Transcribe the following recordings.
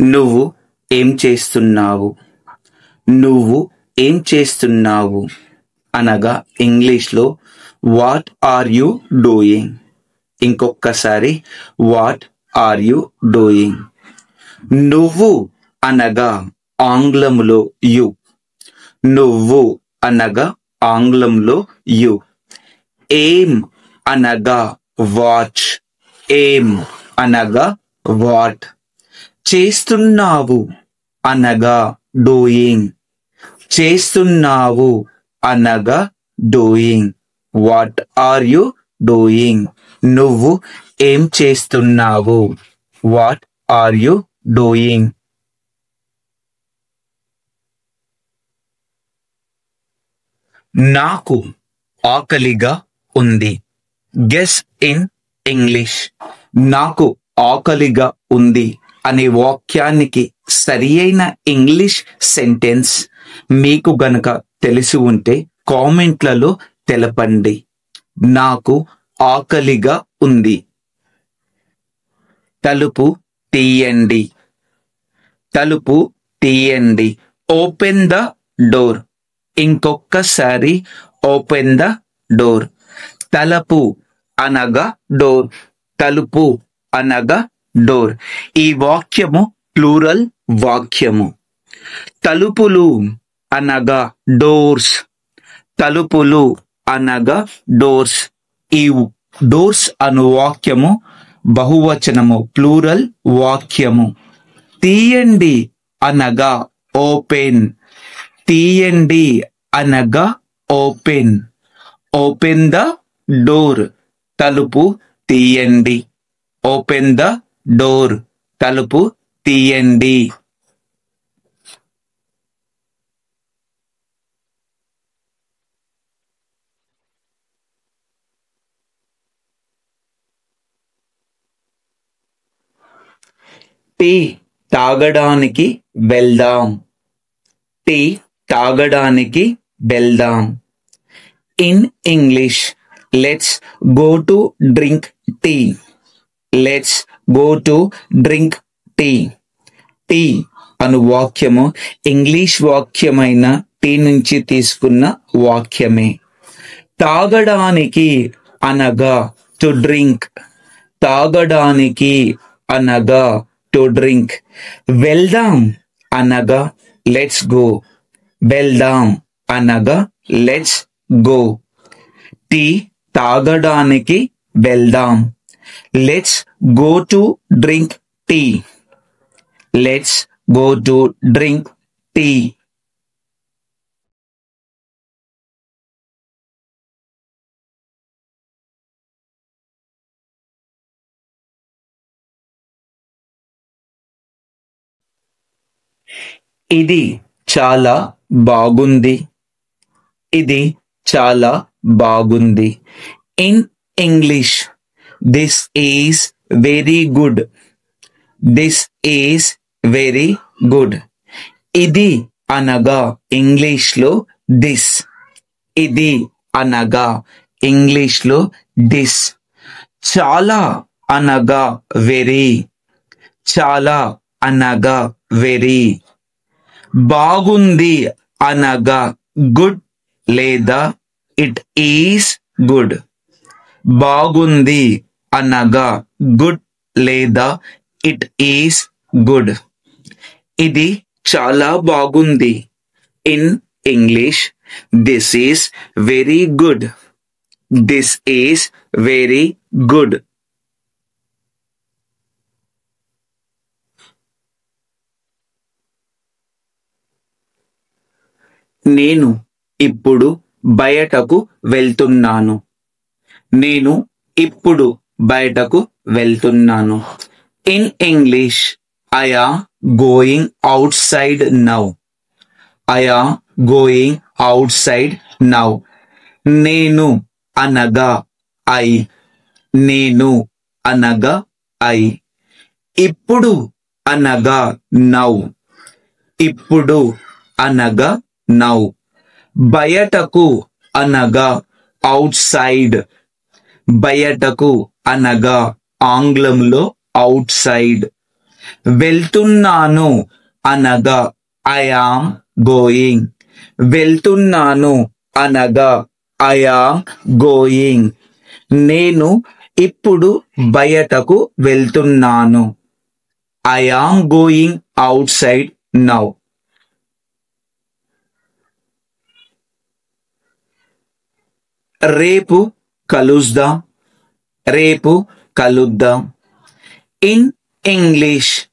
నువ్వు ఏం చేస్తున్నావు? నువ్వు ఏం చేస్తున్నావు అనగా ఇంగ్లీష్లో వాట్ ఆర్ యు డూయింగ్. ఇంకొకసారి వాట్ ఆర్ యు డూయింగ్. నువ్వు అనగా ఆంగ్లంలో యు. నువ్వు అనగా ఆంగ్లంలో యు. ఏం అనగా వాట్. ఏం అనగా వాట్. చేస్తున్నావు అనగా డూయింగ్. చేస్తున్నావు అనగా doing. What are you doing. నువ్వు ఏం చేస్తున్నావు? What are you doing. నాకు ఆకలిగా ఉంది. Guess in English. నాకు ఆకలిగా ఉంది అనే వాక్యానికి సరి అయిన ఇంగ్లీష్ సెంటెన్స్ మీకు గనక తెలిసి ఉంటే కామెంట్లలో తెలపండి. నాకు ఆకలిగా ఉంది. తలుపు తీయండి. తలుపు తీయండి. Open the door. ఇంకొకసారి ఓపెన్ ద డోర్. తలుపు అనగా డోర్. తలుపు అనగా డోర్. ఈ వాక్యము ప్లూరల్ వాక్యము. తలుపులు అనగా డోర్స్. తలుపులు అనగా డోర్స్. ఈ డోర్స్ అను వాక్యము బహువచనము, ప్లూరల్ వాక్యము. తీయండి అనగా ఓపెన్. తీయండి అనగా ఓపెన్. Open the door. తలుపు తీయండి. Open the door. తలుపు తీయండి. టీ తాగడానికి వెళ్దాం. టీ తాగడానికి వెళ్దాం. In English let's go to drink tea. Let's go to drink tea. Tea అను వాక్యము ఇంగ్లీష్ వాక్యమైన టీ నుంచి తీసుకున్న వాక్యమే. తాగడానికి అనగా టు డ్రింక్. తాగడానికి అనగా టు డ్రింక్. వెళ్దాం అనగా లెట్స్ గో. వెళ్దాం అనగా లెట్స్ గో. టీ తాగడానికి వెళ్దాం. Let's go to drink tea. Let's go to drink tea. ఇది చాలా బాగుంది. ఇది చాలా బాగుంది. In English this is very good. This is very good. ఇది అనగా ఇంగ్లీష్లో దిస్. ఇది అనగా ఇంగ్లీష్లో దిస్. చాలా అనగా వెరీ. చాలా అనగా వెరీ. బాగుంది అనగా గుడ్ లేదా ఇట్ ఈస్ గుడ్. బాగుంది అనగా గుడ్ లేదా ఇట్ ఈస్ గుడ్. ఇది చాలా బాగుంది. In English this is very good. This is very good. నేను ఇప్పుడు బయటకు వెళ్తున్నాను. నేను ఇప్పుడు బయటకు వెళ్తున్నాను. In English I am going out side now. I am going out side now. నేను అనగా ఐ. నేను అనగా ఐ. ఇప్పుడు అనగా నౌ. ఇప్పుడు అనగా నౌ. బయటకు అనగా అవుట్ సైడ్. బయటకు అనగా ఆంగ్లంలో అవుట్ సైడ్. వెళ్తున్నాను అనగా ఐ యామ్ గోయింగ్. వెళ్తున్నాను అనగా ఐ యామ్ గోయింగ్. నేను ఇప్పుడు బయటకు వెళ్తున్నాను. I am going out side now. రేపు కలుద్దాం. రేపు కలుద్దాం. In English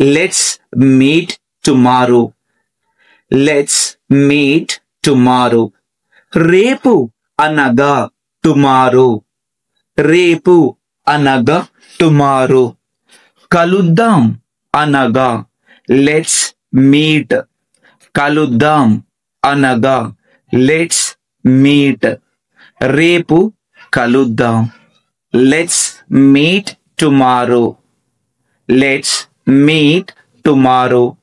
let's meet tomorrow. Let's meet tomorrow. రేపు అనగా టుమారో. రేపు అనగా టుమారో. కలుద్దాం అనగా లెట్స్ మీట్. కలుద్దాం అనగా లెట్స్ మీట్. రేపు కలుద్దాం. Let's meet tomorrow. Let's meet tomorrow.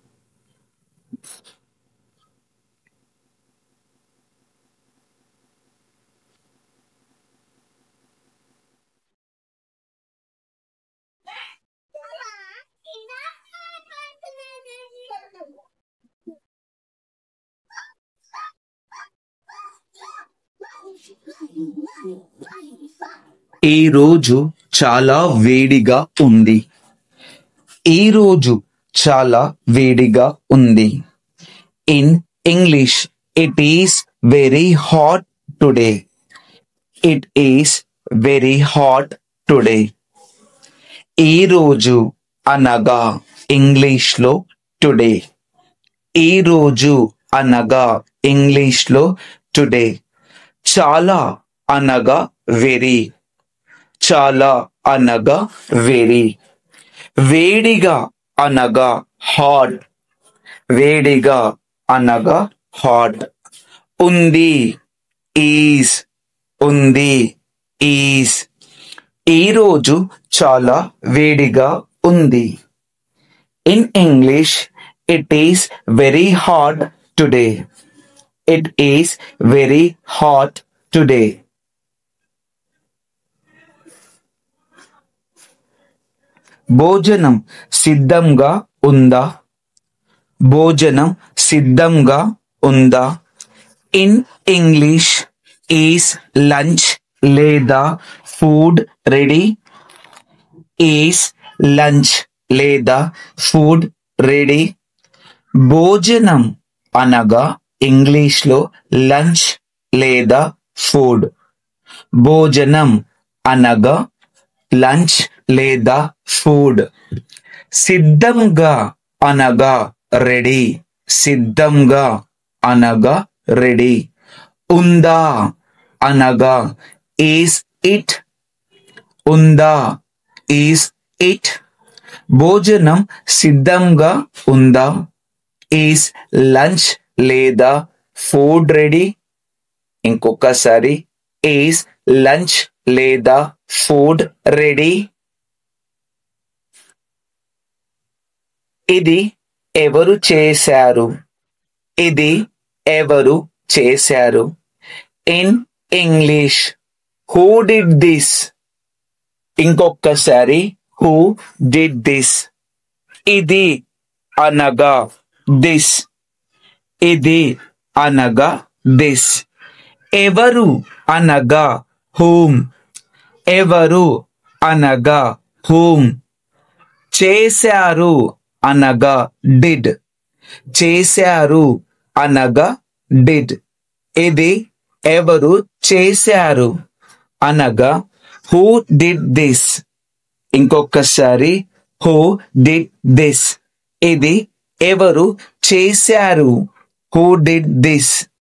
ఈరోజు చాలా వేడిగా ఉంది. ఈరోజు చాలా వేడిగా ఉంది. In English it is very hot today. It is very hot today. ఈరోజు అనగా ఇంగ్లీష్లో టుడే. ఈరోజు అనగా ఇంగ్లీష్లో టుడే. చాలా అనగా వెరీ. చాలా అనగా వెరీ. వేడిగా అనగా హాట్. వేడిగా అనగా హాట్. ఉంది ఈజ్. ఉంది ఈజ్. ఈరోజు చాలా వేడిగా ఉంది. In English it is very hot today. It is very hot today. భోజనం సిద్ధంగా ఉందా? భోజనం సిద్ధంగా ఉందా? ఇన్ ఇంగ్లీష్ ఈస్ లంచ్ లేదా ఫుడ్ రెడీ? ఈస్ లంచ్ లేదా ఫుడ్ రెడీ? భోజనం అనగా ఇంగ్లీష్లో లంచ్ లేదా ఫుడ్. భోజనం అనగా లంచ్ లేదా ఫుడ్. సిద్ధంగా అనగా రెడీ. సిద్ధంగా అనగా రెడీ. ఉందా అనగా ఈస్ ఇట్. ఉందా ఈస్ ఇట్. భోజనం సిద్ధంగా ఉందా? ఈస్ లంచ్ లేదా ఫుడ్ రెడీ? ఇంకొకసారి ఈస్ లంచ్ లేదా ఫుడ్ రెడీ? ఇది ఎవరు చేశారు? ఇది ఎవరు చేశారు? In English who did this? ఇంకొకసారి హూ డిడ్ దిస్? ఇది అనగా దిస్. ఇది అనగా దిస్. ఎవరు అనగా హూమ్. ఎవరు అనగా హూమ్. చేశారు అనగా డిడ్. చేశారు అనగా డిడ్. ఇది ఎవరు చేశారు అనగా హూ డిడ్ దిస్. ఇంకొకసారి హూ డిడ్ దిస్. ఇది ఎవరు చేశారు? Who did this.